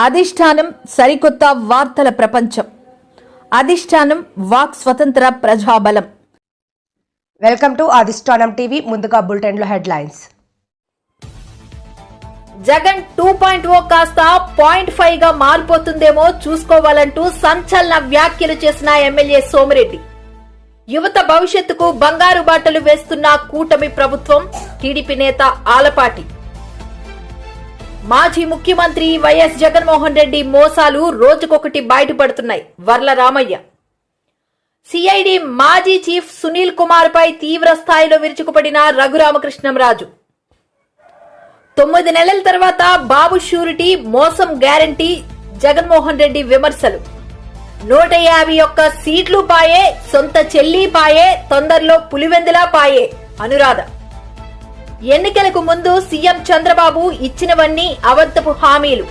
అధిష్టానం సరికొత్త వార్తల ప్రపంచం. అధిష్టానం వాక్ స్వతంత్ర ప్రజాబలం. వెల్కమ్ టు అధిష్టానం టీవీ. ముందుగా బులెటిన్ లో హెడ్లైన్స్. జగన్ 2.0 కాస్త 0.5 గా మారిపోతుందేమో చూసుకోవాలంటూ సంచలన వ్యాఖ్యలు చేసిన ఎమ్మెల్యే సోమిరెడ్డి. యువత భవిష్యత్తుకు బంగారు బాటలు వేస్తున్న కూటమి ప్రభుత్వం. టీడీపీ నేత ఆలపాటి. మాజీ ముఖ్యమంత్రి వైఎస్ జగన్మోహన్ రెడ్డి మోసాలు రోజుకొకటి బయటపడుతున్నాయి. వర్ల రామయ్య. సిఐడి మాజీ చీఫ్ సునీల్ కుమార్ పై తీవ్ర స్థాయిలో విరుచుకుపడిన రఘురామకృష్ణంరాజు. 9 నెలల తర్వాత బాబు షూరిటీ మోసం గ్యారంటీ జగన్మోహన్ రెడ్డి విమర్శలు. 151 సీట్లు పాయే, సొంత చెల్లి పాయే, తొందరలో పులివెందులా పాయే అనురాధ. ఎన్నికలకు ముందు సీఎం చంద్రబాబు ఇచ్చినవన్నీ అబద్ధపు హామీలు.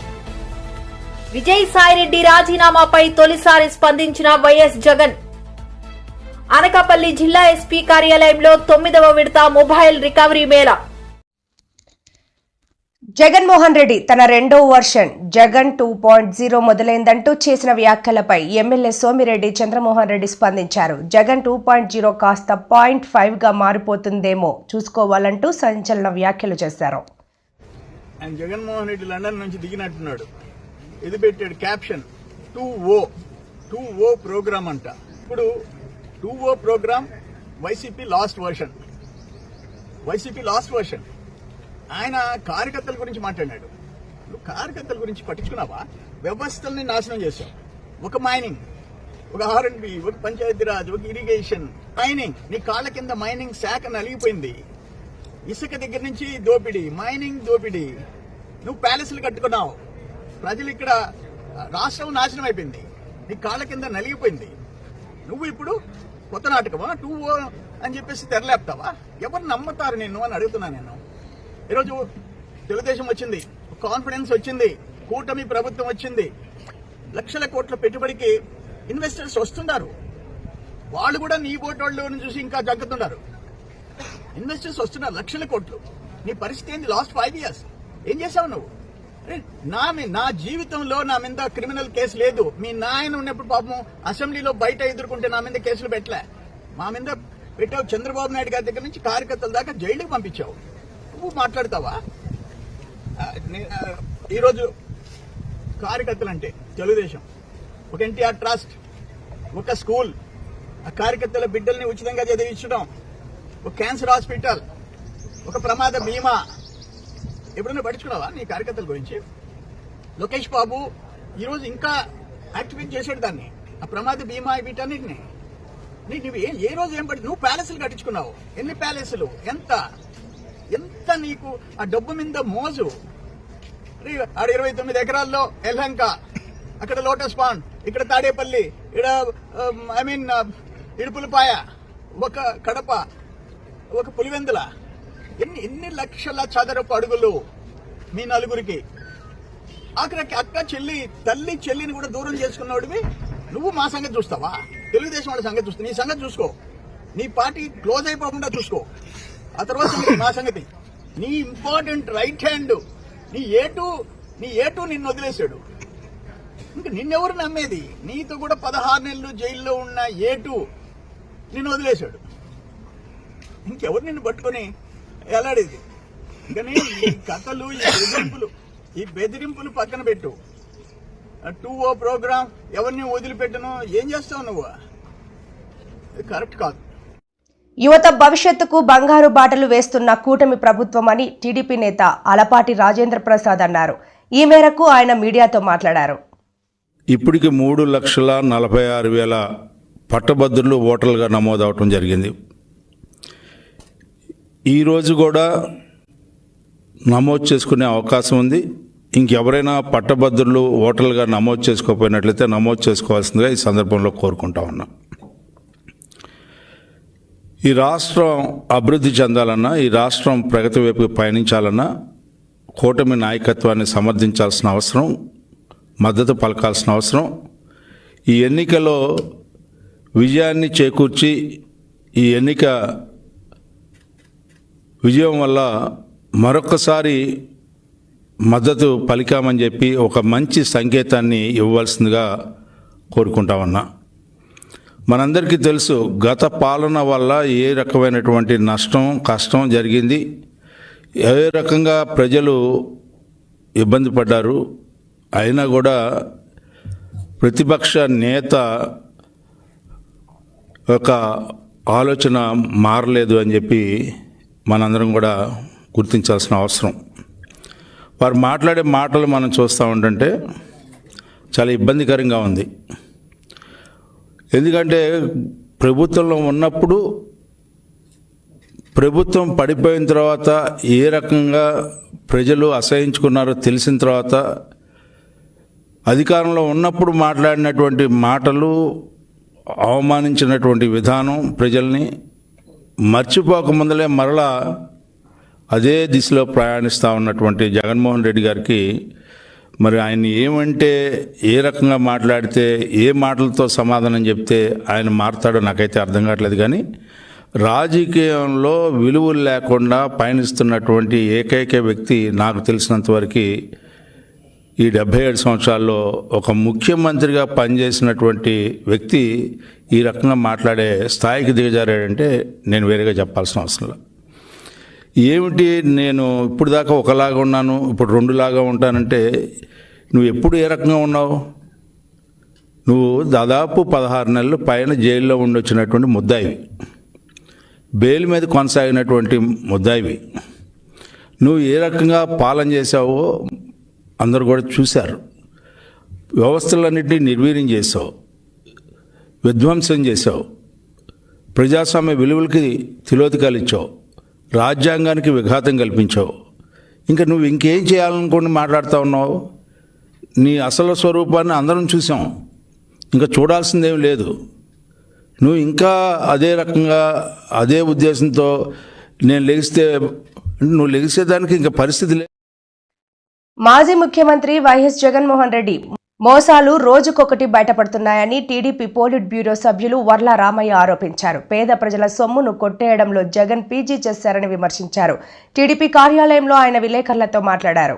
విజయసాయిరెడ్డి రాజీనామాపై తొలిసారి స్పందించిన వైఎస్ జగన్. అనకాపల్లి జిల్లా ఎస్పీ కార్యాలయంలో 9వ విడత మొబైల్ రికవరీ మేళా. జగన్మోహన్ రెడ్డి తన రెండో వర్షన్ జగన్ 2.0 మొదలైందంటూ చేసిన వ్యాఖ్యలపై ఎమ్మెల్యే సోమిరెడ్డి చంద్రమోహన్ రెడ్డి స్పందించారు. జగన్ 2.0 కాస్త 0.5 గా మారిపోతుందేమో చూసుకోవాలంటూ సంచలన వ్యాఖ్యలు చేశారు. జగన్మోహన్ రెడ్డి లండన్ నుంచి దిగినట్టున్నాడు. ఇది పెట్టాడు క్యాప్షన్ 2O ప్రోగ్రామ్ అంట. ఇప్పుడు 2O programme YCP last version. ఆయన కార్యకర్తల గురించి మాట్లాడాడు. నువ్వు కార్యకర్తల గురించి పట్టించుకున్నావా? వ్యవస్థల్ని నాశనం చేశావు. ఒక మైనింగ్, ఒక R&B, ఒక పంచాయతీరాజ్, ఒక ఇరిగేషన్, మైనింగ్. నీ కాళ్ళ కింద మైనింగ్ శాఖ నలిగిపోయింది. ఇసుక దగ్గర నుంచి దోపిడీ, మైనింగ్ దోపిడీ. నువ్వు ప్యాలెస్లు కట్టుకున్నావు. ప్రజలు ఇక్కడ రాష్ట్రం నాశనం అయిపోయింది. నీ కాళ్ళ కింద నలిగిపోయింది. నువ్వు ఇప్పుడు కొత్త నాటకమా 2O అని చెప్పేసి తెరలేపుతావా? ఎవరు నమ్ముతారు నిన్ను అని అడుగుతున్నా నేను. ఈరోజు తెలుగుదేశం వచ్చింది, కాన్ఫిడెన్స్ వచ్చింది, కూటమి ప్రభుత్వం వచ్చింది. లక్షల కోట్ల పెట్టుబడికి ఇన్వెస్టర్స్ వస్తున్నారు. వాళ్ళు కూడా నీ ఓటోళ్ళని చూసి ఇంకా జగ్గుతున్నారు. ఇన్వెస్టర్స్ వస్తున్నారు, లక్షల కోట్లు. నీ పరిస్థితి ఏంది? లాస్ట్ 5 years ఏం చేసావు నువ్వు? నా జీవితంలో నా మీద క్రిమినల్ కేసు లేదు. మీ నాయన ఉన్నప్పుడు పాపం అసెంబ్లీలో బయట ఎదుర్కొంటే నా మీద కేసులు పెట్టలే. మా మీద పెట్టావు. చంద్రబాబు నాయుడు గారి దగ్గర నుంచి కార్యకర్తల దాకా జైలుకి పంపించావు. నువ్వు మాట్లాడతావా? ఈరోజు కార్యకర్తలు అంటే తెలుగుదేశం, ఒక ఎన్టీఆర్ ట్రస్ట్, ఒక స్కూల్, ఆ కార్యకర్తల బిడ్డల్ని ఉచితంగా చదివించడం, ఒక క్యాన్సర్ హాస్పిటల్, ఒక ప్రమాద బీమా. ఎప్పుడైనా పట్టించుకున్నావా నీ కార్యకర్తల గురించి? లోకేష్ బాబు ఈరోజు ఇంకా యాక్టివేట్ చేసాడు దాన్ని, ఆ ప్రమాద బీమా వీటన్నిటిని. నువ్వు ఏ రోజు ఏం పడి నువ్వు ప్యాలెస్లు కట్టించుకున్నావు? ఎన్ని ప్యాలెస్లు? ఎంత నీకు ఆ డబ్బు మీద మోజు? ఆడ 29 ఎకరాల్లో ఎల్హంక, అక్కడ లోటస్ పాండ్, ఇక్కడ తాడేపల్లి, ఇక్కడ ఇడుపులపాయ, ఒక కడప, ఒక పులివెందుల. ఎన్ని లక్షల చదరపు అడుగులు మీ నలుగురికి. ఆఖరికి అక్క చెల్లి, తల్లి చెల్లిని కూడా దూరం చేసుకున్నాడువి. నువ్వు మా సంగతి చూస్తావా? తెలుగుదేశం వాళ్ళ సంగతి చూస్తా. నీ సంగతి చూసుకో. నీ పార్టీ క్లోజ్ అయిపోకుండా చూసుకో. ఆ తర్వాత మా సంగతి. నీ ఇంపార్టెంట్ రైట్ హ్యాండ్, నీ ఏటు నిన్ను వదిలేశాడు. ఇంకా నిన్నెవరు నమ్మేది? నీతో కూడా 16 నెలలు జైల్లో ఉన్న ఏటు నిన్ను వదిలేశాడు. ఇంకెవరు నిన్ను పట్టుకొని ఎలాడేది? ఇంకా ఈ కథలు, ఈ బెదిరింపులు పక్కన పెట్టు. 2O ప్రోగ్రామ్ ఎవరిని వదిలిపెట్టను. ఏం చేస్తావు నువ్వు? కరెక్ట్ కాదు. యువత భవిష్యత్తుకు బంగారు బాటలు వేస్తున్న కూటమి ప్రభుత్వం అని టీడీపీ నేత ఆలపాటి రాజేంద్ర ప్రసాద్ అన్నారు. ఈ మేరకు ఆయన మీడియాతో మాట్లాడారు. ఇప్పటికి 3,46,000 పట్టభద్రులు ఓటర్లుగా నమోదవటం జరిగింది. ఈరోజు కూడా నమోదు చేసుకునే అవకాశం ఉంది. ఇంకెవరైనా పట్టభద్రులు ఓటర్లుగా నమోదు చేసుకోకపోయినట్లయితే నమోదు చేసుకోవాల్సిందిగా ఈ సందర్భంలో కోరుకుంటా ఉన్నాం. ఈ రాష్ట్రం అభివృద్ధి చెందాలన్నా, ఈ రాష్ట్రం ప్రగతి వైపు పయనించాలన్నా కూటమి నాయకత్వాన్ని సమర్థించాల్సిన అవసరం, మద్దతు పలకాల్సిన అవసరం. ఈ ఎన్నికలో విజయాన్ని చేకూర్చి ఈ ఎన్నిక విజయం వల్ల మరొకసారి మద్దతు పలికామని చెప్పి ఒక మంచి సంకేతాన్ని ఇవ్వవలసిందిగా కోరుకుంటా ఉన్నా. మనందరికీ తెలుసు గత పాలన వల్ల ఏ రకమైనటువంటి నష్టం కష్టం జరిగింది, ఏ రకంగా ప్రజలు ఇబ్బంది పడ్డారు. అయినా కూడా ప్రతిపక్ష నేత ఒక ఆలోచన మారలేదు అని చెప్పి మనందరం కూడా గుర్తించాల్సిన అవసరం. వారు మాట్లాడే మాటలు మనం చూస్తూ ఉంటుంటే చాలా ఇబ్బందికరంగా ఉంది. ఎందుకంటే ప్రభుత్వంలో ఉన్నప్పుడు, ప్రభుత్వం పడిపోయిన తర్వాత ఏ రకంగా ప్రజలు అసహించుకున్నారో తెలిసిన తర్వాత అధికారంలో ఉన్నప్పుడు మాట్లాడినటువంటి మాటలు, అవమానించినటువంటి విధానం ప్రజల్ని మర్చిపోకముందలే మరలా అదే దిశలో ప్రయాణిస్తూ ఉన్నటువంటి జగన్మోహన్ రెడ్డి గారికి మరి ఆయన ఏమంటే, ఏ రకంగా మాట్లాడితే, ఏ మాటలతో సమాధానం చెప్తే ఆయన మారుతాడో నాకైతే అర్థం కావట్లేదు. కానీ రాజకీయంలో విలువలు లేకుండా పయనిస్తున్నటువంటి ఏకైక వ్యక్తి నాకు తెలిసినంతవరకు ఈ 77 సంవత్సరాల్లో ఒక ముఖ్యమంత్రిగా పనిచేసినటువంటి వ్యక్తి ఈ రకంగా మాట్లాడే స్థాయికి దిగజారాడంటే నేను వేరేగా చెప్పాల్సిన అవసరం లేదు. ఏమిటి, నేను ఇప్పుడు దాకా ఒకలాగా ఉన్నాను, ఇప్పుడు రెండులాగా ఉంటానంటే నువ్వు ఎప్పుడు ఏ రకంగా ఉన్నావు? నువ్వు దాదాపు 16 నెలలు పైన జైల్లో ఉండొచ్చినటువంటి ముద్దాయివి, బెయిల్ మీద కొనసాగినటువంటి ముద్దాయివి. నువ్వు ఏ రకంగా పాలన చేసావో అందరూ కూడా చూశారు. వ్యవస్థలన్నింటినీ నిర్వీర్యం చేసావు, విధ్వంసం చేసావు, ప్రజాస్వామ్య విలువలకి తిలోదకాలు ఇచ్చావు, రాజ్యాంగానికి విఘాతం కల్పించావు. ఇంకా నువ్వు ఇంకేం చేయాలనుకుని మాట్లాడుతూ ఉన్నావు? నీ అసలు స్వరూపాన్ని అందరం చూసాం, ఇంకా చూడాల్సిందేం లేదు. నువ్వు ఇంకా అదే రకంగా అదే ఉద్దేశంతో నేను లెగిస్తే, నువ్వు లెగిసేదానికి ఇంకా పరిస్థితి లేదు. మాజీ ముఖ్యమంత్రి వైఎస్ జగన్మోహన్ రెడ్డి మోసాలు రోజుకొకటి బయటపడుతున్నాయని టీడీపీ పోలిట్ బ్యూరో సభ్యులు వర్ల రామయ్య ఆరోపించారు. పేద ప్రజల సొమ్మును కొట్టేయడంలో జగన్ పీజీ చేశారని విమర్శించారు. టీడీపీ కార్యాలయంలో ఆయన విలేకరులతో మాట్లాడారు.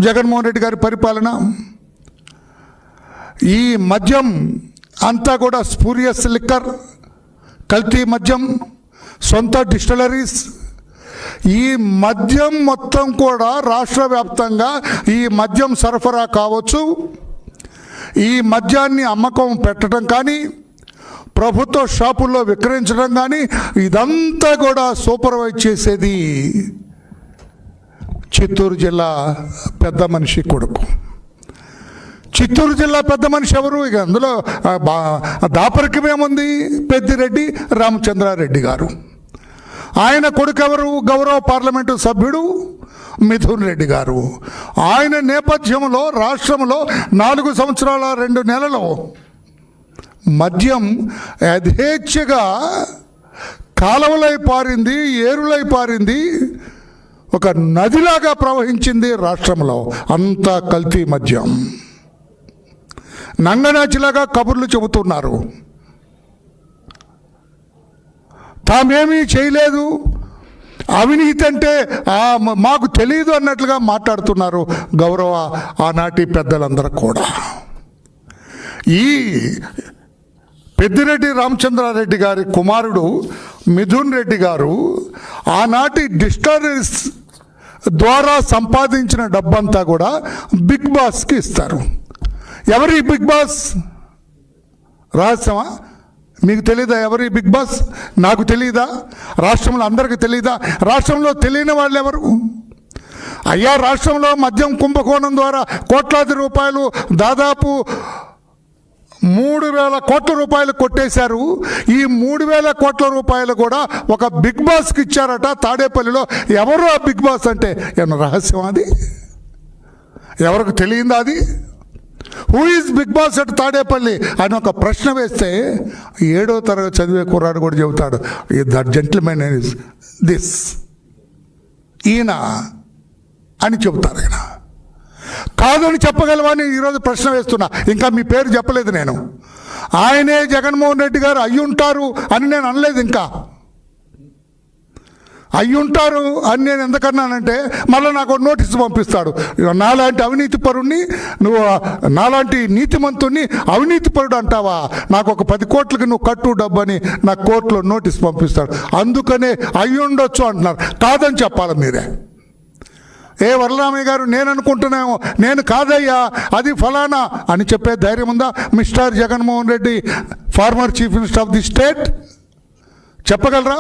జగన్మోహన్ రెడ్డి గారి పరిపాలన, ఈ మద్యం అంతా కూడా స్పూరియస్ లిక్కర్, కల్తీ మద్యం, సొంత డిస్టిలరీస్, ఈ మద్యం మొత్తం కూడా రాష్ట్ర వ్యాప్తంగా ఈ మద్యం సరఫరా కావచ్చు, ఈ మద్యాన్ని అమ్మకం పెట్టడం కానీ ప్రభుత్వ షాపుల్లో విక్రయించడం కానీ ఇదంతా కూడా సూపర్వైజ్ చేసేది చిత్తూరు జిల్లా పెద్ద మనిషి కొడుకు. చిత్తూరు జిల్లా పెద్ద మనిషి ఎవరు? ఇక అందులో దాపరికమేముంది? పెద్దిరెడ్డి రామచంద్రారెడ్డి గారు. ఆయన కొడుకు ఎవరు? గౌరవ పార్లమెంటు సభ్యుడు మిథున్ రెడ్డి గారు. ఆయన నేపథ్యంలో రాష్ట్రంలో 4 సంవత్సరాల 2 నెలలు మద్యం యథేచ్ఛగా కాలువలై పారింది, ఏరులై పారింది, ఒక నదిలాగా ప్రవహించింది రాష్ట్రంలో. అంతా కల్తీ మద్యం. నంగనాచిలాగా కబుర్లు చెబుతున్నారు, తామేమీ చేయలేదు, అవినీతి అంటే మాకు తెలియదు అన్నట్లుగా మాట్లాడుతున్నారు గౌరవ ఆనాటి పెద్దలందరూ కూడా. ఈ పెద్దిరెడ్డి రామచంద్రారెడ్డి గారి కుమారుడు మిథున్ రెడ్డి గారు ఆనాటి డిస్టరీస్ ద్వారా సంపాదించిన డబ్బంతా కూడా బిగ్ బాస్కి ఇస్తారు. ఎవరి బిగ్ బాస్? రహస్యమా? మీకు తెలీదా ఎవరి బిగ్ బాస్? నాకు తెలీదా? రాష్ట్రంలో అందరికీ తెలీదా? రాష్ట్రంలో తెలియని వాళ్ళు ఎవరు? అయ్యా, రాష్ట్రంలో మద్యం కుంభకోణం ద్వారా కోట్లాది రూపాయలు, దాదాపు 3,000 కోట్ల రూపాయలు కొట్టేశారు. ఈ 3,000 కోట్ల రూపాయలు కూడా ఒక బిగ్ బాస్కి ఇచ్చారట తాడేపల్లిలో. ఎవరు ఆ బిగ్ బాస్ అంటే? ఏమన్నా రహస్యం అది? ఎవరికి తెలియందా అది? Who is big boss at Tadepalli అని ఒక ప్రశ్న వేస్తే 7వ తరగతి చదివే కుర్రాడు కూడా చెబుతాడు, దట్ జెంటిల్మెన్ ఇస్ దిస్, ఈయన అని చెబుతారు. ఆయన కాదని చెప్పగలవని ఈరోజు ప్రశ్న వేస్తున్నా. ఇంకా మీ పేరు చెప్పలేదు నేను. ఆయనే జగన్మోహన్ రెడ్డి గారు అయ్యుంటారు అని నేను అనలేదు. ఇంకా అయ్యి ఉంటారు అని నేను ఎందుకన్నానంటే మళ్ళీ నాకు నోటీసు పంపిస్తాడు. నాలాంటి అవినీతి పరుణ్ణి నువ్వు, నాలాంటి నీతిమంతుణ్ణి అవినీతి పరుడు అంటావా, నాకు ఒక 10 కోట్లకి నువ్వు కట్టు డబ్బు అని నాకు కోర్టులో నోటీస్ పంపిస్తాడు. అందుకనే అయ్యి ఉండొచ్చు అంటున్నారు. కాదని చెప్పాలి మీరే. వరలరామయ్య గారు నేను అనుకుంటున్నాము, నేను కాదయ్యా అది ఫలానా అని చెప్పే ధైర్యం ఉందా mister Jaganmohan Reddy, former chief minister of the state? చెప్పగలరా?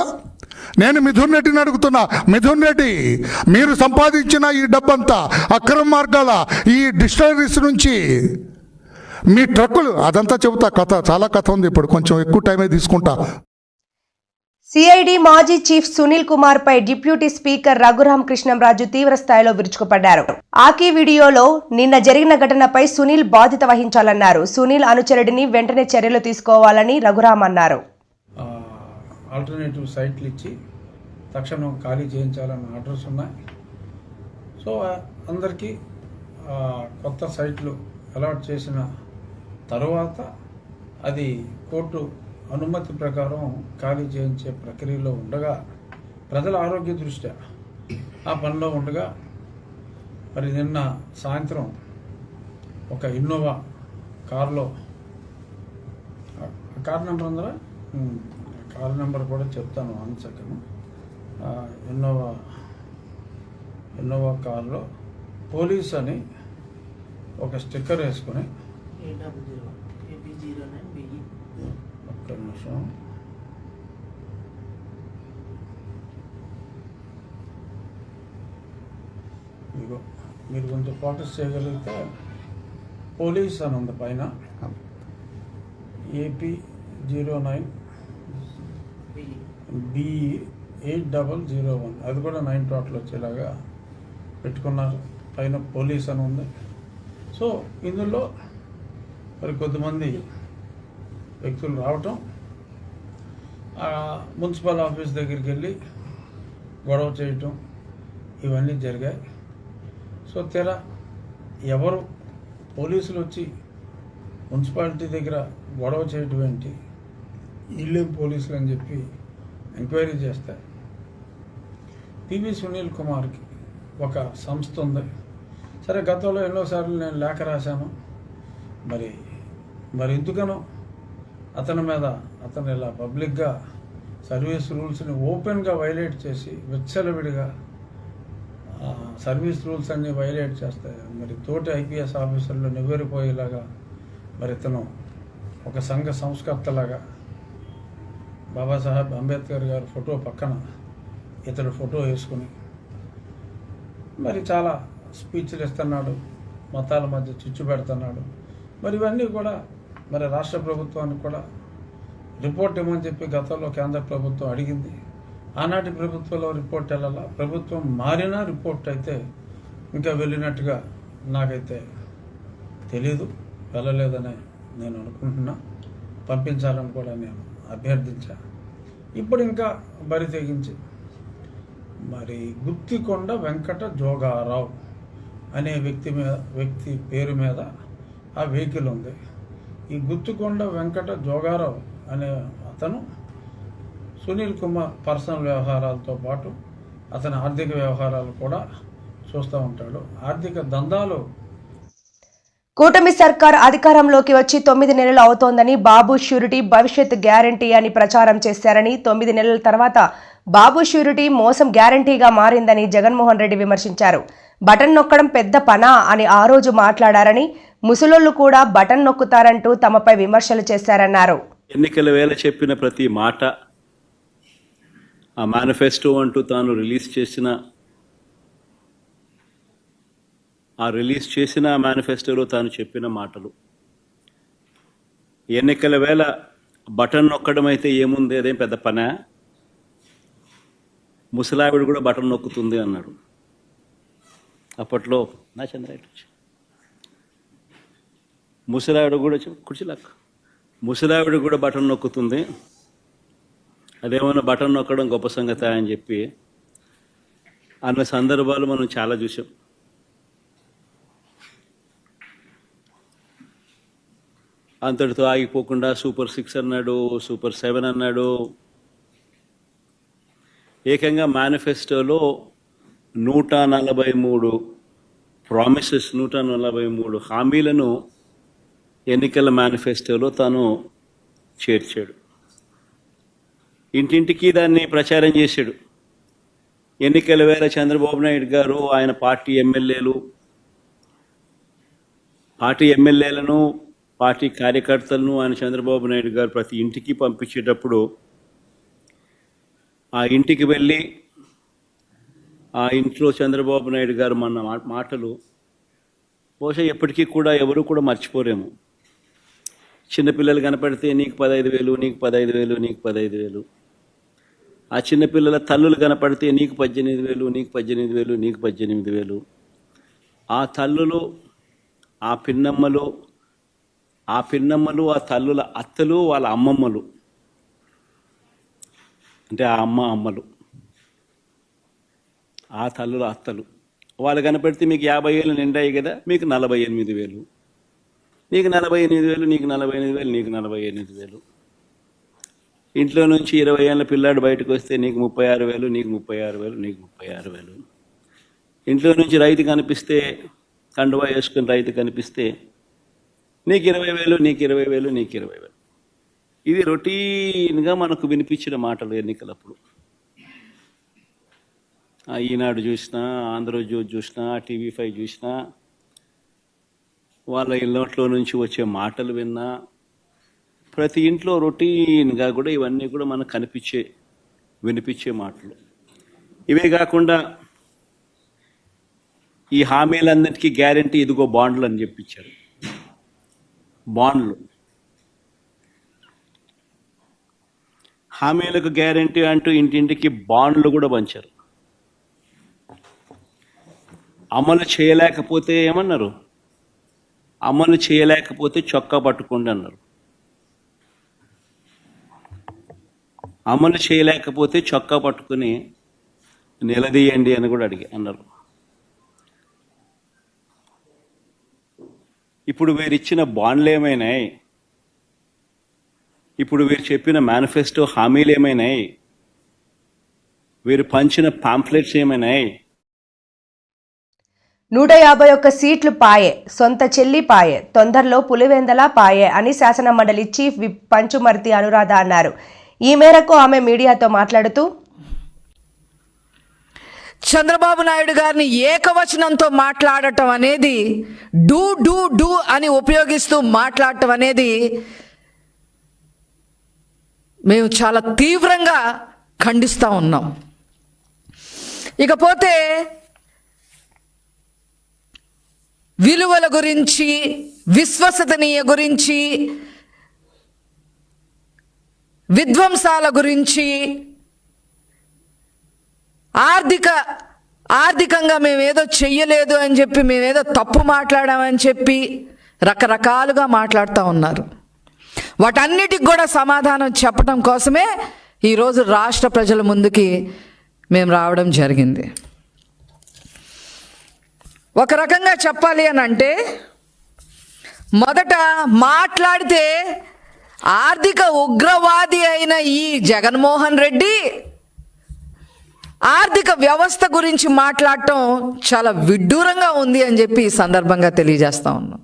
నేను మిథున్ రెడ్డిని అడుగుతున్నా. మిథున్ రెడ్డి, మీరు సంపాదించిన ఈ డబ్బంతా అక్రమ మార్గాల ఈ డిస్టలరీస్ నుంచి మీ ట్రక్కులు, అదంతా చెబుతా, కథ చాలా కథ ఉంది, ఇప్పుడు కొంచెం ఎక్కువ టైమే తీసుకుంటా. సిఐడి మాజీ చీఫ్ సునీల్ కుమార్ పై డిప్యూటీ స్పీకర్ రఘురామ కృష్ణంరాజు తీవ్ర స్థాయిలో విరుచుకుపడ్డారు. ఆకీ వీడియోలో నిన్న జరిగిన ఘటనపై సునీల్ బాధ్యత వహించాలన్నారు. సునీల్ అనుచరుడిని వెంటనే చర్యలు తీసుకోవాలని రఘురామ అన్నారు. ఆల్టర్నేటివ్ సైట్లు ఇచ్చి తక్షణం ఖాళీ చేయించాలన్న ఆర్డర్స్ ఉన్నాయి. సో అందరికీ కొత్త సైట్లు అలాట్ చేసిన తర్వాత అది కోర్టు అనుమతి ప్రకారం ఖాళీ చేయించే ప్రక్రియలో ఉండగా, ప్రజల ఆరోగ్య దృష్ట్యా ఆ పనిలో ఉండగా, మరి నిన్న సాయంత్రం ఒక ఇన్నోవా కారులో, కార్ నెంబర్ ఉందా, కార్ నెంబర్ కూడా చెప్తాను 1 సెకండ్. ఇన్నోవా కారులో పోలీస్ అని ఒక స్టిక్కర్ వేసుకొని, ఒక్క నిమిషం, ఇదిగో మీరు కొంచెం ఫోకస్ చేయగలిగితే పోలీస్ అని ఉంది పైన, AP09 BE8001, అది కూడా 9 టోటల్ వచ్చేలాగా పెట్టుకున్నారు. పైన పోలీస్ అని ఉంది. సో ఇందులో మరి కొద్దిమంది వ్యక్తులు రావటం, మున్సిపల్ ఆఫీస్ దగ్గరికి వెళ్ళి గొడవ చేయటం, ఇవన్నీ జరిగాయి. సో ఎవరు పోలీసులు వచ్చి మున్సిపాలిటీ దగ్గర గొడవ చేయటం ఏంటి, వీళ్ళేం పోలీసులు అని చెప్పి ఎంక్వైరీ చేస్తే పివి సునీల్ కుమార్కి ఒక సంస్థ ఉంది. సరే, గతంలో ఎన్నోసార్లు నేను లేఖ రాశాను. మరి ఎందుకనో అతను ఇలా పబ్లిక్గా సర్వీస్ రూల్స్ని ఓపెన్గా వైలేట్ చేసి, విచ్చలవిడిగా సర్వీస్ రూల్స్ అన్నీ వైలేట్ చేస్తాయి. మరి తోటి ఐపీఎస్ ఆఫీసర్లు నివ్వెరిపోయేలాగా, మరి ఇతను ఒక సంఘ సంస్కర్తలాగా బాబాసాహెబ్ అంబేద్కర్ గారి ఫోటో పక్కన ఇతడు ఫోటో వేసుకుని మరి చాలా స్పీచ్లు ఇస్తున్నాడు, మతాల మధ్య చిచ్చు పెడుతున్నాడు. మరి ఇవన్నీ కూడా మరి రాష్ట్ర ప్రభుత్వానికి కూడా రిపోర్ట్ ఇవ్వమని చెప్పి గతంలో కేంద్ర ప్రభుత్వం అడిగింది. ఆనాటి ప్రభుత్వంలో రిపోర్ట్ వెళ్ళాల, ప్రభుత్వం మారినా రిపోర్ట్ అయితే ఇంకా వెళ్ళినట్టుగా నాకైతే తెలీదు, వెళ్ళలేదని నేను అనుకుంటున్నా. పంపించాలని కూడా నేను అభ్యర్థించా. ఇప్పుడు ఇంకా బరి తెగించి మరి గుత్తికొండ వెంకట జోగారావు అనే వ్యక్తి పేరు మీద ఆ వెహికల్ ఉంది. ఈ గుత్తికొండ వెంకట జోగారావు అనే అతను సునీల్ కుమార్ పర్సనల్ వ్యవహారాలతో పాటు అతని ఆర్థిక వ్యవహారాలు కూడా చూస్తూ ఉంటాడు. ఆర్థిక దందాలు. కూటమి సర్కార్ అధికారంలోకి వచ్చి 9 నెలలు అవుతోందని, బాబు ష్యూరిటీ భవిష్యత్ గ్యారంటీ అని ప్రచారం చేశారని, 9 నెలల తర్వాత బాబు ష్యూరిటీ మోసం గ్యారంటీగా మారిందని జగన్మోహన్ రెడ్డి విమర్శించారు. బటన్ నొక్కడం పెద్ద పనా అని ఆ రోజు మాట్లాడారని, ముసలోళ్లు కూడా బటన్ నొక్కుతారంటూ తమపై విమర్శలు చేశారన్నారు. ఎన్నికల వేళ చెప్పిన ప్రతి మాట, ఆ మేనిఫెస్టో అంటూ తాను రిలీజ్ చేసిన మేనిఫెస్టోలో తాను చెప్పిన మాటలు, ఎన్నికల వేళ బటన్ నొక్కడం అయితే ఏముంది, అదేం పెద్ద పనా, ముసలావిడ కూడా బటన్ నొక్కుతుంది అన్నాడు. అప్పట్లో నా చంద్రాయుడు ముసలావిడ కూడా కుర్చీలాక్ ముసలావిడ కూడా బటన్ నొక్కుతుంది, అదేమన్నా బటన్ నొక్కడం గొప్ప సంగతి అని చెప్పి అన్న సందర్భాలు మనం చాలా చూసాం. అంతటితో ఆగిపోకుండా సూపర్ 6 అన్నాడు, సూపర్ 7 అన్నాడు. ఏకంగా మేనిఫెస్టోలో 143 ప్రామిసెస్, 143 హామీలను ఎన్నికల మేనిఫెస్టోలో తాను చేర్చాడు. ఇంటింటికి దాన్ని ప్రచారం చేశాడు. ఎన్నికల వేళ చంద్రబాబు నాయుడు గారు ఆయన పార్టీ ఎమ్మెల్యేలను పార్టీ కార్యకర్తలను ఆయన చంద్రబాబు నాయుడు గారు ప్రతి ఇంటికి పంపించేటప్పుడు ఆ ఇంటికి వెళ్ళి ఆ ఇంట్లో చంద్రబాబు నాయుడు గారు మన మాటలు బహుశా ఎప్పటికీ కూడా ఎవరు కూడా మర్చిపోరేమో. చిన్నపిల్లలు కనపడితే నీకు 15,000, నీకు 15,000, నీకు 15,000. ఆ చిన్నపిల్లల తల్లులు కనపడితే నీకు 18,000, నీకు 18,000, నీకు 18,000. ఆ తల్లులు, ఆ పిన్నమ్మలు, ఆ తల్లుల అత్తలు, వాళ్ళ అమ్మమ్మలు, అంటే ఆ అమ్మలు, ఆ తల్లుల అత్తలు, వాళ్ళు కనపడితే మీకు 50 ఏళ్ళు నిండాయి కదా, మీకు 48,000, నీకు 48,000, నీకు 48,000, నీకు 48,000. ఇంట్లో నుంచి 20 ఏళ్ళ పిల్లాడు బయటకు వస్తే నీకు 36,000, నీకు 36,000, నీకు 36,000. ఇంట్లో నుంచి రైతు కనిపిస్తే, కండువా వేసుకుని రైతు కనిపిస్తే నీకు 20,000, నీకు 20,000, నీకు 20,000. ఇది రొటీన్గా మనకు వినిపించిన మాటలు ఎన్నికలప్పుడు. ఈనాడు చూసినా, ఆంధ్రజ్యోతి చూసినా, TV5 చూసినా, వాళ్ళ ఇళ్ళట్లో నుంచి వచ్చే మాటలు విన్నా, ప్రతి ఇంట్లో రొటీన్గా కూడా ఇవన్నీ కూడా మనకు వినిపించే మాటలు. ఇవే కాకుండా ఈ హామీలన్నిటికీ గ్యారంటీ ఇదిగో బాండ్లు అని చెప్పించారు. బాండ్లు, హామీలకు గ్యారంటీ అంటూ ఇంటింటికి బాండ్లు కూడా పంచారు. అమలు చేయలేకపోతే ఏమన్నారు? అమలు చేయలేకపోతే చొక్కా పట్టుకోండి అన్నారు. అమలు చేయలేకపోతే చొక్కా పట్టుకుని నిలదీయండి అని కూడా అన్నారు. ఇప్పుడు వీరిచ్చిన బాండ్లు ఏమైనాయి? ఇప్పుడు వీరు చెప్పిన మేనిఫెస్టో హామీలు ఏమైనాయి? వీరు పంచిన పాంఫ్లెట్స్ ఏమైనాయి? 151 సీట్లు పాయే, సొంత చెల్లి పాయే, తొందరలో పులివెందల పాయే అని శాసనమండలి చీఫ్ విప్ పంచుమర్తి అనురాధ అన్నారు. ఈ మేరకు ఆమె మీడియాతో మాట్లాడుతూ, చంద్రబాబు నాయుడు గారిని ఏకవచనంతో మాట్లాడటం అనేది, డూ డూ డూ అని ఉపయోగిస్తూ మాట్లాడటం అనేది మేము చాలా తీవ్రంగా ఖండిస్తూ ఉన్నాం. ఇకపోతే విలువల గురించి, విశ్వసనీయ గురించి, విధ్వంసాల గురించి, ఆర్థికంగా మేమేదో చెయ్యలేదు అని చెప్పి, మేమేదో తప్పు మాట్లాడామని చెప్పి రకరకాలుగా మాట్లాడుతూ ఉన్నారు. వాటన్నిటికి కూడా సమాధానం చెప్పడం కోసమే ఈరోజు రాష్ట్ర ప్రజల ముందుకి మేము రావడం జరిగింది. ఒక రకంగా చెప్పాలి అని అంటే, మొదట మాట్లాడితే ఆర్థిక ఉగ్రవాది అయిన ఈ జగన్మోహన్ రెడ్డి ఆర్థిక వ్యవస్థ గురించి మాట్లాడటం చాలా విడ్డూరంగా ఉంది అని చెప్పి ఈ సందర్భంగా తెలియజేస్తా ఉన్నాం.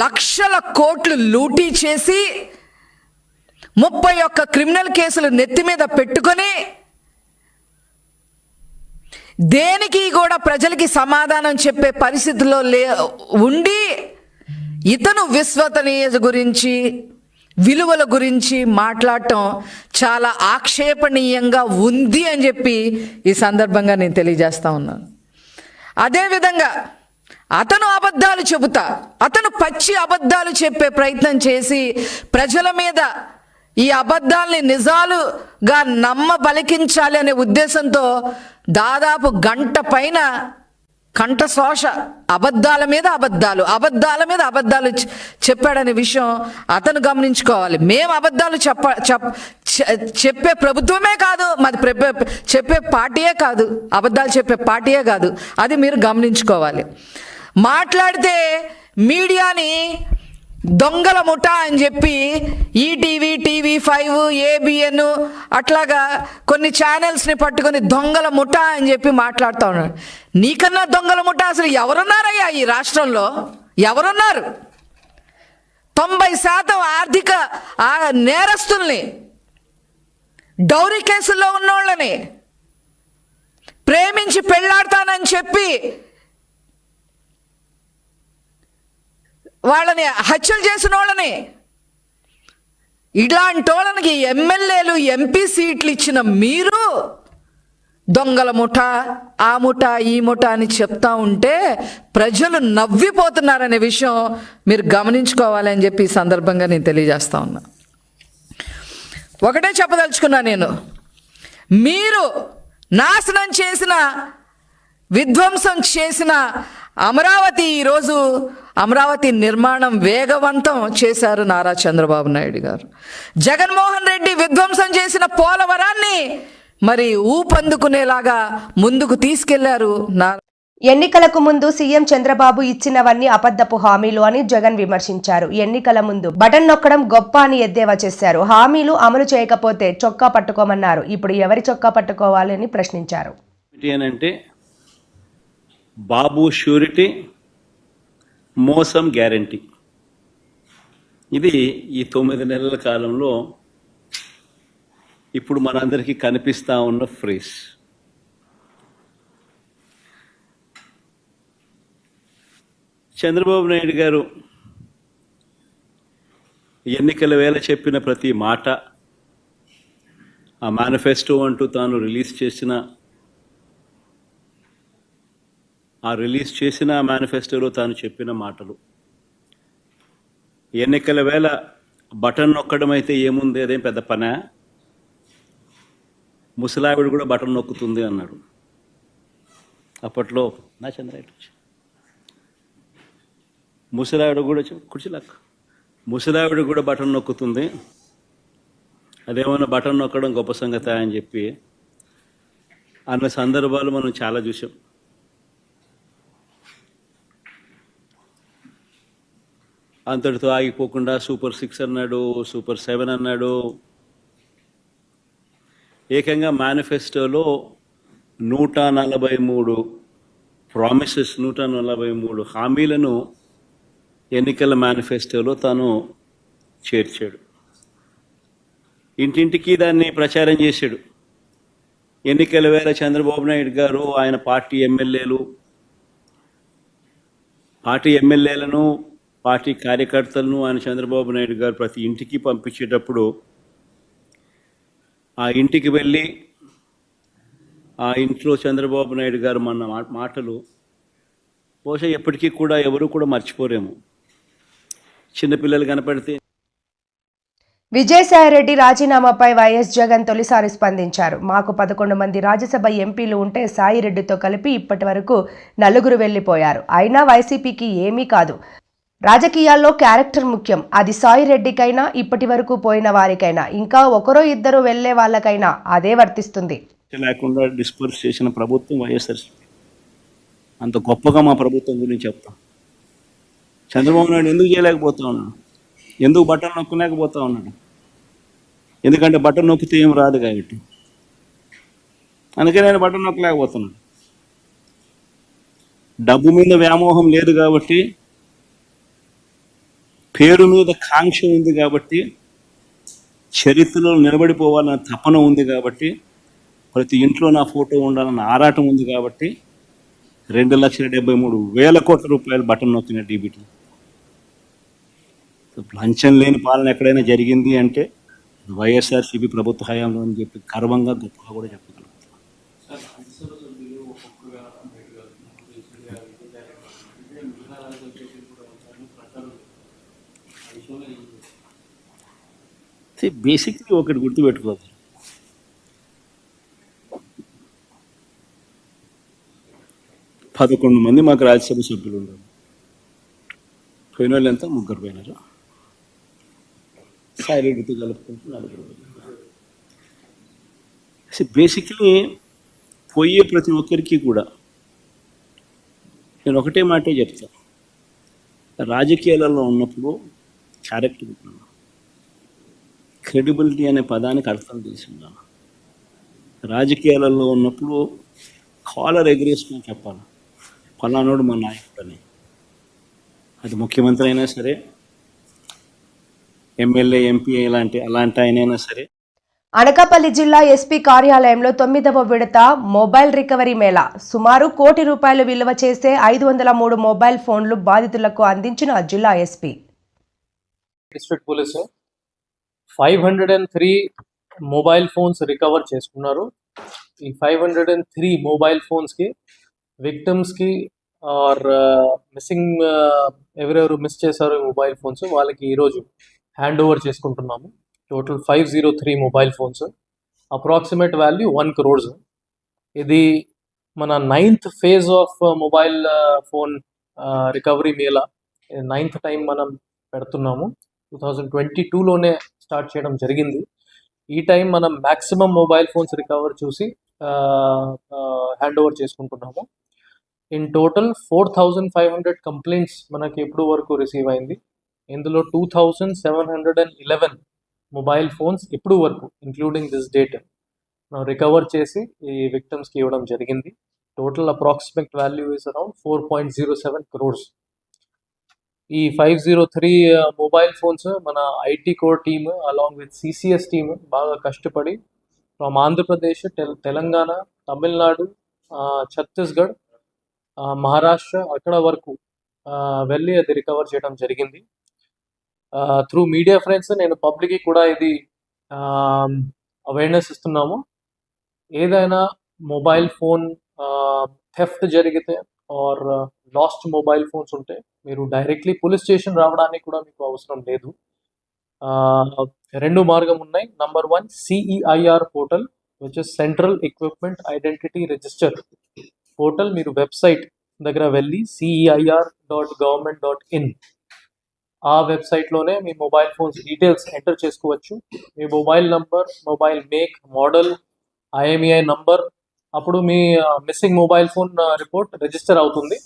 లక్షల కోట్లు లూటీ చేసి 31 క్రిమినల్ కేసులు నెత్తి మీద పెట్టుకొని దేనికి కూడా ప్రజలకి సమాధానం చెప్పే పరిస్థితిలో ఉండి, ఇతను విశ్వసనీయత గురించి, విలువల గురించి మాట్లాడటం చాలా ఆక్షేపణీయంగా ఉంది అని చెప్పి ఈ సందర్భంగా నేను తెలియజేస్తా ఉన్నాను. అదేవిధంగా అతను అబద్ధాలు చెబుతా, అతను పచ్చి అబద్ధాలు చెప్పే ప్రయత్నం చేసి ప్రజల మీద ఈ అబద్ధాలని నిజాలుగా బలికించాలి అనే ఉద్దేశంతో దాదాపు గంట పైన కంఠశోష అబద్ధాల మీద అబద్ధాలు చెప్పాడనే విషయం అతను గమనించుకోవాలి. మేము అబద్ధాలు చెప్పే ప్రభుత్వమే కాదు, మాది చెప్పే పార్టీయే కాదు, అబద్ధాలు చెప్పే పార్టీయే కాదు. అది మీరు గమనించుకోవాలి. మాట్లాడితే మీడియాని దొంగల ముఠా అని చెప్పి ఈటీవీ, TV5, ABN అట్లాగా కొన్ని ఛానల్స్ని పట్టుకొని దొంగల ముఠా అని చెప్పి మాట్లాడుతూ ఉన్నాడు. నీకన్నా దొంగల ముఠా అసలు ఎవరున్నారయ్యా ఈ రాష్ట్రంలో? ఎవరున్నారు? 90% ఆర్థిక నేరస్తుల్ని, డౌరీ కేసుల్లో ఉన్నోళ్ళని, ప్రేమించి పెళ్ళాడతానని చెప్పి వాళ్ళని హత్యలు చేసిన వాళ్ళని, ఇలాంటి వాళ్ళకి ఎమ్మెల్యేలు, MP సీట్లు ఇచ్చిన మీరు దొంగల ముఠా, ఆ ముఠా, ఈ ముఠా అని చెప్తా ఉంటే ప్రజలు నవ్విపోతున్నారనే విషయం మీరు గమనించుకోవాలని చెప్పి ఈ సందర్భంగా నేను తెలియజేస్తా ఉన్నా. ఒకటే చెప్పదలుచుకున్నా నేను, మీరు నాశనం చేసిన, విధ్వంసం చేసిన అమరావతి, ఈరోజు అమరావతి నిర్మాణం వేగవంతం చేశారు నారా చంద్రబాబు నాయుడు గారు. జగన్మోహన్ రెడ్డి విధ్వంసం చేసిన పోలవరాన్ని మరి ఊపందుకునేలాగా ముందుకు తీసుకెళ్లారు. ఎన్నికలకు ముందు సీఎం చంద్రబాబు ఇచ్చినవన్నీ అబద్ధపు హామీలు అని జగన్ విమర్శించారు. ఎన్నికల ముందు బటన్ నొక్కడం గొప్ప అని ఎద్దేవా చేశారు. హామీలు అమలు చేయకపోతే చొక్కా పట్టుకోమన్నారు. ఇప్పుడు ఎవరి చొక్కా పట్టుకోవాలి అని ప్రశ్నించారు. అంటే బాబు షూరిటీ, మోసం గ్యారంటీ. ఇది ఈ 9 నెలల కాలంలో ఇప్పుడు మనందరికీ కనిపిస్తూ ఉన్న ఫ్రేజ్. చంద్రబాబు నాయుడు గారు ఎన్నికల వేళ చెప్పిన ప్రతి మాట, ఆ మేనిఫెస్టో అంటూ తాను రిలీజ్ చేసిన మేనిఫెస్టోలో తాను చెప్పిన మాటలు, ఎన్నికల వేళ బటన్ నొక్కడం అయితే ఏముంది, అదేం పెద్ద పనా, ముసలావిడ కూడా బటన్ నొక్కుతుంది అన్నాడు అప్పట్లో నా చంద్రాయుడు. ముసలావిడ కూడా కుర్చీలాక్క, ముసలావిడ కూడా బటన్ నొక్కుతుంది, అదేమన్నా బటన్ నొక్కడం గొప్ప సంగతి అని చెప్పి అన్న సందర్భాలు మనం చాలా చూసాం. అంతటితో ఆగిపోకుండా సూపర్ 6 అన్నాడు, సూపర్ 7 అన్నాడు. ఏకంగా మేనిఫెస్టోలో 143 ప్రామిసెస్, 143 హామీలను ఎన్నికల మేనిఫెస్టోలో తాను చేర్చాడు. ఇంటింటికి దాన్ని ప్రచారం చేశాడు. ఎన్నికల వేళ చంద్రబాబు నాయుడు గారు ఆయన పార్టీ ఎమ్మెల్యేలను, పార్టీ కార్యకర్తలను ఆయన చంద్రబాబు నాయుడు గారు ప్రతి ఇంటికి పంపించేటప్పుడు ఆ ఇంటికి వెళ్ళి ఆ ఇంట్లో చంద్రబాబు నాయుడు గారు మన మాటలు బహుశా ఎప్పటికీ కూడా ఎవరు కూడా మర్చిపోరేమో. చిన్నపిల్లలు కనపడితే. విజయసాయిరెడ్డి రాజీనామాపై వైఎస్ జగన్ తొలిసారి స్పందించారు. మాకు 11 మంది రాజ్యసభ ఎంపీలు ఉంటే సాయిరెడ్డితో కలిపి ఇప్పటి వరకు 4 వెళ్లిపోయారు. అయినా వైసీపీకి ఏమీ కాదు. రాజకీయాల్లో క్యారెక్టర్ ముఖ్యం. అది సాయిరెడ్డికైనా, ఇప్పటి వరకు పోయిన వారికైనా, ఇంకా 1-2 వెళ్లే వాళ్ళకైనా అదే వర్తిస్తుంది. లేకుండా డిస్పర్స్ చేసిన ప్రభుత్వం వైఎస్ఆర్సీపీ. అంత గొప్పగా మా ప్రభుత్వం గురించి చెప్తాం. చంద్రబాబు నాయుడు ఎందుకు చేయలేకపోతా ఉన్నాడు, ఎందుకు బటన్ నొక్కలేకపోతా ఉన్నాడు, ఎందుకంటే బటన్ నొక్కితే ఏం రాదు కాబట్టి. అందుకే నేను బటన్ నొక్కలేకపోతున్నాను. డబ్బు మీద వ్యామోహం లేదు కాబట్టి, పేరు మీద కాంక్ష ఉంది కాబట్టి, చరిత్రలో నిలబడిపోవాలన్న తపన ఉంది కాబట్టి, ప్రతి ఇంట్లో నా ఫోటో ఉండాలన్న ఆరాటం ఉంది కాబట్టి 2,73,000 కోట్ల రూపాయలు బటన్ నొక్కిన డీబీటీ. లంచం లేని పాలన ఎక్కడైనా జరిగింది అంటే వైఎస్ఆర్సీపీ ప్రభుత్వ హయాంలో అని చెప్పి గర్వంగా గొప్పగా కూడా చెప్పగలుగుతాం. బేసిక్లీ ఒకటి గుర్తుపెట్టుకోవాలి, పదకొండు మంది మాకు రాజ్యసభ సభ్యులు ఉన్నారు. పోయిన వాళ్ళు ఎంత? 3 పోయినారు. సాయిరెడ్డితో కలుపుకుంటూ 4. బేసిక్లీ పోయే ప్రతి ఒక్కరికి కూడా నేను ఒకటే మాటే చెప్తా, రాజకీయాలలో ఉన్నప్పుడు క్యారెక్టర్ ఉన్నాను, క్రెడిబిలిటీ అనే పదానికి అర్థం తీసుకున్నాను. రాజకీయాలలో ఉన్నప్పుడు కాలర్ ఎగిరేసుకుని చెప్పాలి పలానాడు మా నాయకుడు అని. అది ముఖ్యమంత్రి అయినా సరే, ఎమ్మెల్యే, ఎంపీ అలాంటి ఆయనైనా సరే. అనకాపల్లి జిల్లా ఎస్పీ కార్యాలయంలో 9వ విడత మొబైల్ రికవరీ మేళా. సుమారు ₹1 కోటి విలువ చేసే 503 మొబైల్ ఫోన్లు బాధితులకు అందించిన జిల్లా SP. District police 503 mobile phones recover చేసుకున్నారు. ఈ 503 మొబైల్ ఫోన్స్కి విక్టిమ్స్కి ఆర్ మిస్సింగ్ ఎవరెవరు మిస్ చేశారో ఈ మొబైల్ ఫోన్స్ వాళ్ళకి ఈరోజు హ్యాండ్ ఓవర్ చేసుకుంటున్నాము. Total 503 mobile phones, approximate value 1 crore. ఇది మన 9th phase of mobile phone recovery Mela. 9th time మనం పెడుతున్నాము. 2022లోనే స్టార్ట్ చేయడం జరిగింది. ఈ టైం మనం మ్యాక్సిమం మొబైల్ ఫోన్స్ రికవర్ చూసి హ్యాండ్ ఓవర్ చేసుకుంటున్నాము. ఇన్ టోటల్ 4500 కంప్లైంట్స్ మనకి ఇప్పుడు వరకు రిసీవ్ అయింది. ఇందులో 2711 మొబైల్ ఫోన్స్ ఇప్పుడు వరకు ఇంక్లూడింగ్ దిస్ డేట్ మనం రికవర్ చేసి ఈ విక్టిమ్స్కి ఇవ్వడం జరిగింది. Total approximate value is around 4.07 crores. ఈ 503 మొబైల్ ఫోన్స్ మన IT core team along with CCS team బాగా కష్టపడి ఫ్రమ్ ఆంధ్రప్రదేశ్, తెలంగాణ, తమిళనాడు, ఛత్తీస్గఢ్, మహారాష్ట్ర అక్కడ వరకు వెళ్ళి అది రికవర్ చేయడం జరిగింది. త్రూ మీడియా ఫ్రెండ్స్ నేను పబ్లిక్కి కూడా ఇది అవేర్నెస్ ఇస్తున్నాము. ఏదైనా మొబైల్ ఫోన్ థెఫ్ట్ జరిగితే ఆర్ లాస్ట్ మొబైల్ ఫోన్స్ ఉంటే మీరు డైరెక్ట్లీ పోలీస్ స్టేషన్ రావడానికి కూడా మీకు అవసరం లేదు. 2 మార్గం ఉన్నాయి. Number 1 CEIR portal, which is central equipment identity register portal. మీరు వెబ్సైట్ దగ్గర వెళ్ళి CEIR.government.in ఆ వెబ్సైట్లోనే మీ మొబైల్ ఫోన్స్ డీటెయిల్స్ ఎంటర్ చేసుకోవచ్చు. మీ mobile number, mobile make, model, IMEI number, అప్పుడు మీ missing mobile phone report register అవుతుంది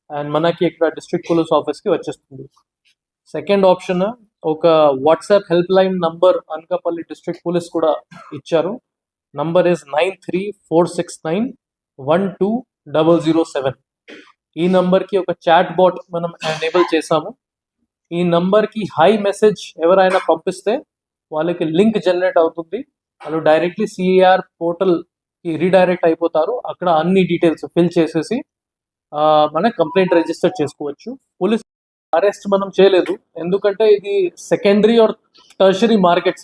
అండ్ మనకి ఇక్కడ డిస్ట్రిక్ట్ పోలీస్ ఆఫీస్కి వచ్చేస్తుంది. సెకండ్ ఆప్షన్, ఒక WhatsApp help line number Anakapalli district police కూడా ఇచ్చారు. Number is 9346912007. ఈ నంబర్కి ఒక చాట్ బాట్ మనం ఎనేబుల్ చేసాము. ఈ నంబర్కి హై మెసేజ్ ఎవరైనా పంపిస్తే వాళ్ళకి లింక్ జనరేట్ అవుతుంది. వాళ్ళు డైరెక్ట్లీ CEIR పోర్టల్కి రీడైరెక్ట్ అయిపోతారు. అక్కడ అన్ని డీటెయిల్స్ ఫిల్ చేసేసి మన కంప్లైంట్ రిజిస్టర్ చేసుకోవచ్చు. పోలీస్ అరెస్ట్ మనం చేయలేదు, ఎందుకంటే ఇది secondary are tertiary market sir.